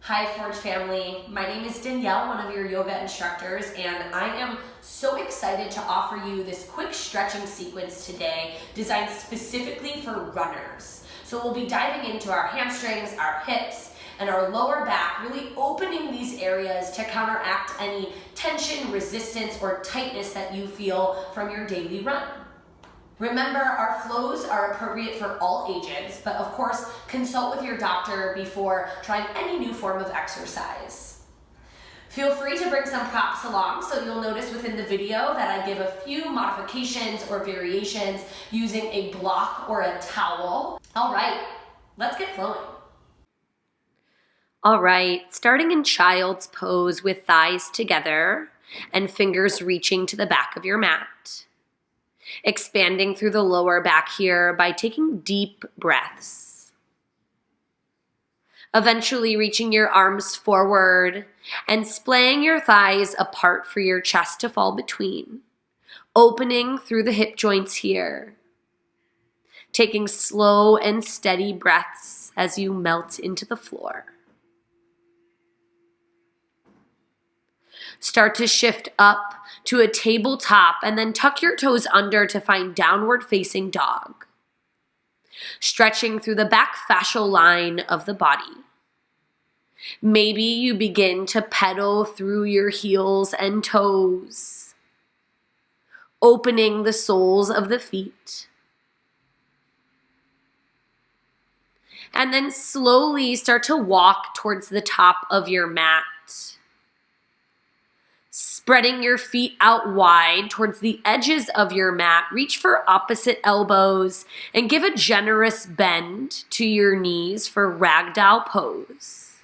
Hi Forge family, my name is Danielle, one of your yoga instructors, and I am so excited to offer you this quick stretching sequence today designed specifically for runners. So we'll be diving into our hamstrings, our hips, and our lower back, really opening these areas to counteract any tension, resistance, or tightness that you feel from your daily run. Remember, our flows are appropriate for all ages, but of course, consult with your doctor before trying any new form of exercise. Feel free to bring some props along, so you'll notice within the video that I give a few modifications or variations using a block or a towel. All right, let's get flowing. All right, starting in child's pose with thighs together and fingers reaching to the back of your mat. Expanding through the lower back here by taking deep breaths. Eventually reaching your arms forward and splaying your thighs apart for your chest to fall between. Opening through the hip joints here. Taking slow and steady breaths as you melt into the floor. Start to shift up to a tabletop and then tuck your toes under to find downward facing dog. Stretching through the back fascial line of the body. Maybe you begin to pedal through your heels and toes, opening the soles of the feet. And then slowly start to walk towards the top of your mat. Spreading your feet out wide towards the edges of your mat, reach for opposite elbows and give a generous bend to your knees for Ragdoll pose.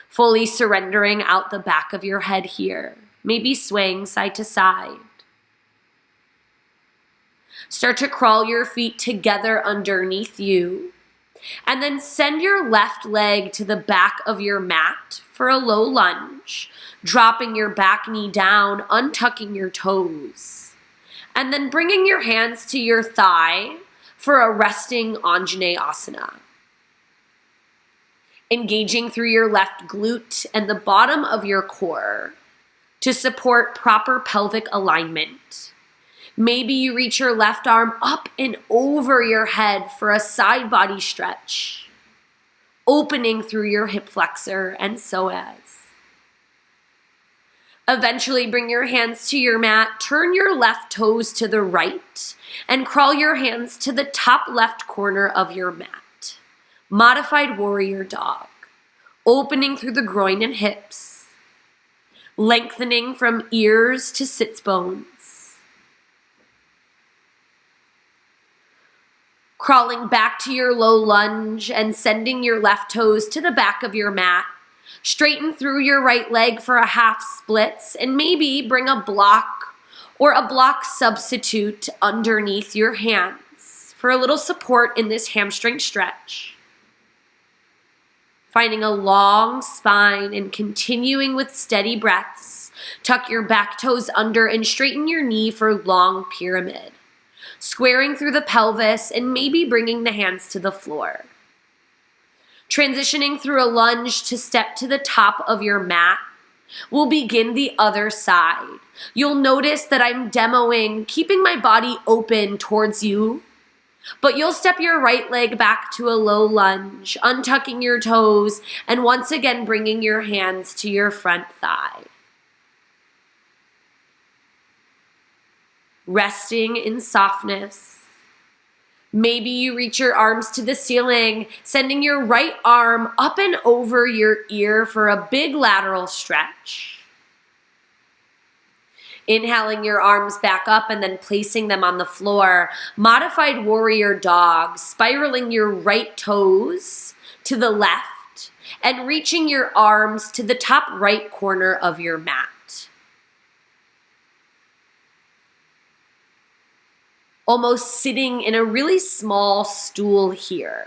Fully surrendering out the back of your head here, maybe swaying side to side. Start to crawl your feet together underneath you, and then send your left leg to the back of your mat for a low lunge, dropping your back knee down, untucking your toes, and then bringing your hands to your thigh for a resting Anjaneyasana. Engaging through your left glute and the bottom of your core to support proper pelvic alignment. Maybe you reach your left arm up and over your head for a side body stretch, opening through your hip flexor and psoas. Eventually bring your hands to your mat, turn your left toes to the right, and crawl your hands to the top left corner of your mat. Modified warrior dog, opening through the groin and hips, lengthening from ears to sits bones. Crawling back to your low lunge and sending your left toes to the back of your mat. Straighten through your right leg for a half splits and maybe bring a block or a block substitute underneath your hands for a little support in this hamstring stretch. Finding a long spine and continuing with steady breaths. Tuck your back toes under and straighten your knee for long pyramid. Squaring through the pelvis and maybe bringing the hands to the floor. Transitioning through a lunge to step to the top of your mat. We'll begin the other side. You'll notice that I'm demoing, keeping my body open towards you, but you'll step your right leg back to a low lunge, untucking your toes, and once again bringing your hands to your front thigh. Resting in softness. Maybe you reach your arms to the ceiling, sending your right arm up and over your ear for a big lateral stretch. Inhaling your arms back up and then placing them on the floor. Modified warrior dog, spiraling your right toes to the left and reaching your arms to the top right corner of your mat. Almost sitting in a really small stool here.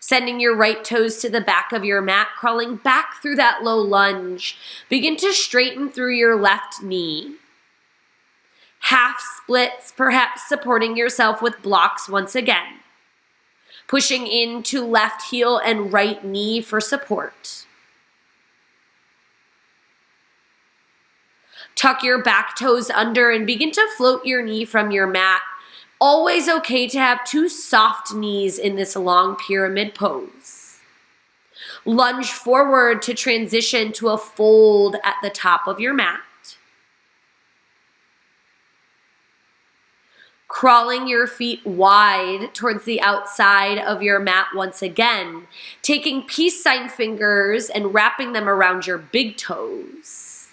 Sending your right toes to the back of your mat, crawling back through that low lunge. Begin to straighten through your left knee. Half splits, perhaps supporting yourself with blocks once again. pushing into left heel and right knee for support. Tuck your back toes under and begin to float your knee from your mat. Always okay to have two soft knees in this long pyramid pose. Lunge forward to transition to a fold at the top of your mat. Crawling your feet wide towards the outside of your mat once again, taking peace sign fingers and wrapping them around your big toes.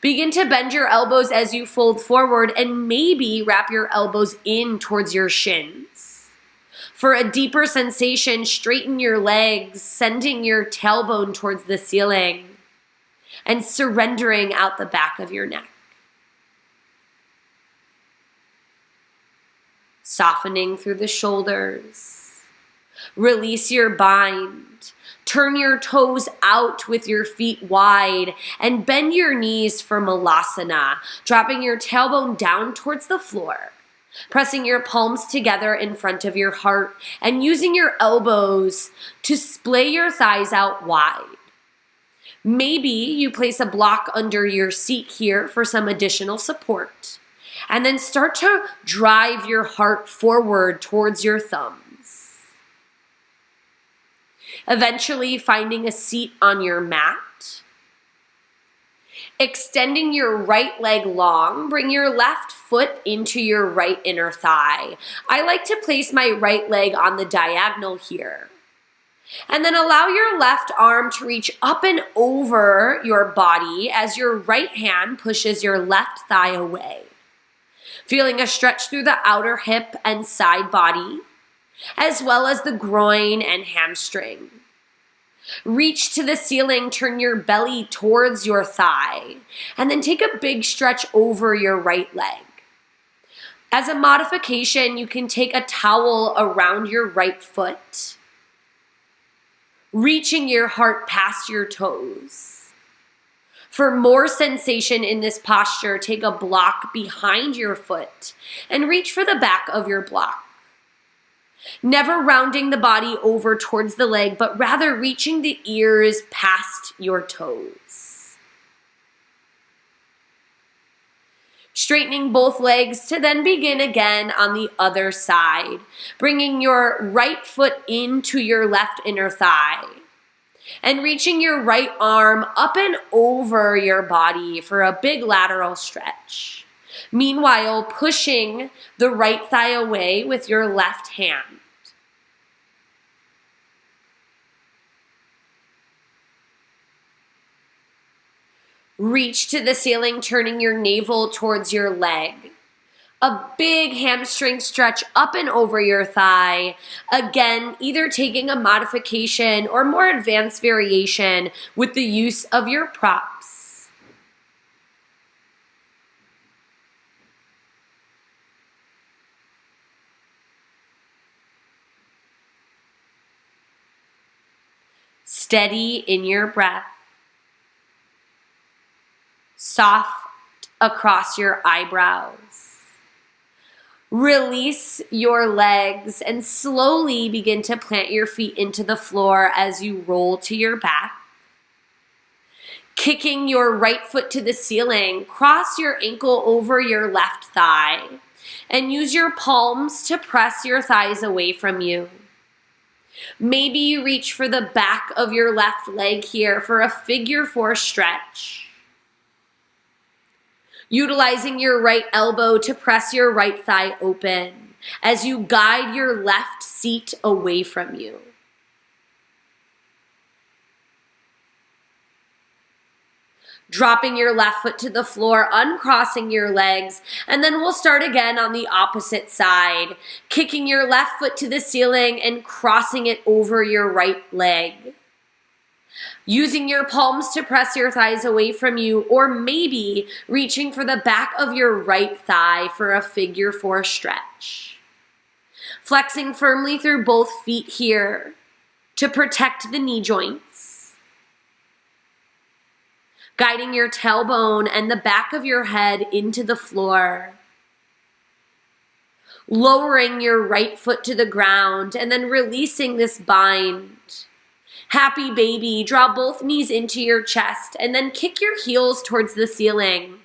Begin to bend your elbows as you fold forward and maybe wrap your elbows in towards your shins. For a deeper sensation, straighten your legs, sending your tailbone towards the ceiling and surrendering out the back of your neck. Softening through the shoulders. Release your bind. Turn your toes out with your feet wide and bend your knees for Malasana, dropping your tailbone down towards the floor, pressing your palms together in front of your heart and using your elbows to splay your thighs out wide. Maybe you place a block under your seat here for some additional support. And then start to drive your heart forward towards your thumbs. Eventually finding a seat on your mat. Extending your right leg long, bring your left foot into your right inner thigh. I like to place my right leg on the diagonal here. And then allow your left arm to reach up and over your body as your right hand pushes your left thigh away. Feeling a stretch through the outer hip and side body, as well as the groin and hamstring. Reach to the ceiling, turn your belly towards your thigh, and then take a big stretch over your right leg. As a modification, you can take a towel around your right foot, reaching your heart past your toes. For more sensation in this posture, take a block behind your foot and reach for the back of your block. Never rounding the body over towards the leg, but rather reaching the ears past your toes. Straightening both legs to then begin again on the other side, bringing your right foot into your left inner thigh. And reaching your right arm up and over your body for a big lateral stretch. Meanwhile, pushing the right thigh away with your left hand. Reach to the ceiling, turning your navel towards your leg. A big hamstring stretch up and over your thigh. Again, either taking a modification or more advanced variation with the use of your props. Steady in your breath. Soft across your eyebrows. Release your legs and slowly begin to plant your feet into the floor as you roll to your back. Kicking your right foot to the ceiling, cross your ankle over your left thigh and use your palms to press your thighs away from you. Maybe you reach for the back of your left leg here for a figure 4 stretch. Utilizing your right elbow to press your right thigh open as you guide your left seat away from you. Dropping your left foot to the floor, uncrossing your legs, and then we'll start again on the opposite side, kicking your left foot to the ceiling and crossing it over your right leg. Using your palms to press your thighs away from you, or maybe reaching for the back of your right thigh for a figure 4 stretch. Flexing firmly through both feet here to protect the knee joints. Guiding your tailbone and the back of your head into the floor. lowering your right foot to the ground and then releasing this bind. Happy baby, draw both knees into your chest and then kick your heels towards the ceiling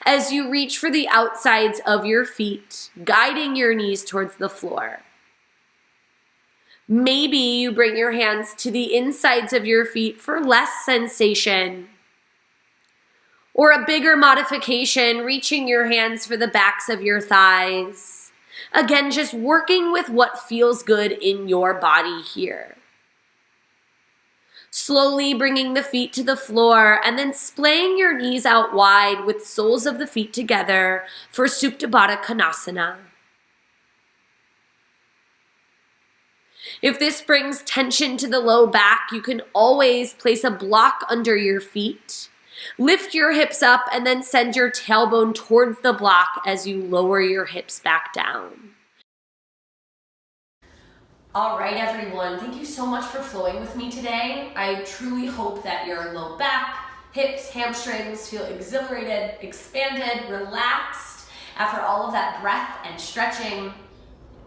as you reach for the outsides of your feet, guiding your knees towards the floor. Maybe you bring your hands to the insides of your feet for less sensation. Or a bigger modification, reaching your hands for the backs of your thighs. Again, just working with what feels good in your body here. Slowly bringing the feet to the floor and then splaying your knees out wide with soles of the feet together for Supta Baddha Konasana. If this brings tension to the low back, you can always place a block under your feet. Lift your hips up and then send your tailbone towards the block as you lower your hips back down. All right, everyone, thank you so much for flowing with me today. I truly hope that your low back, hips, hamstrings feel exhilarated, expanded, relaxed after all of that breath and stretching.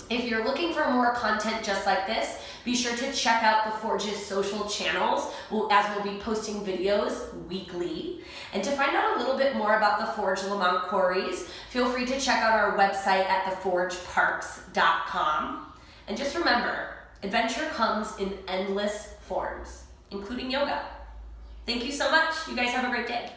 If you're looking for more content just like this, be sure to check out the Forge's social channels, as we'll be posting videos weekly. And to find out a little bit more about the Forge Lamont Quarries, feel free to check out our website at theforgeparks.com. And just remember, adventure comes in endless forms, including yoga. Thank you so much. You guys have a great day.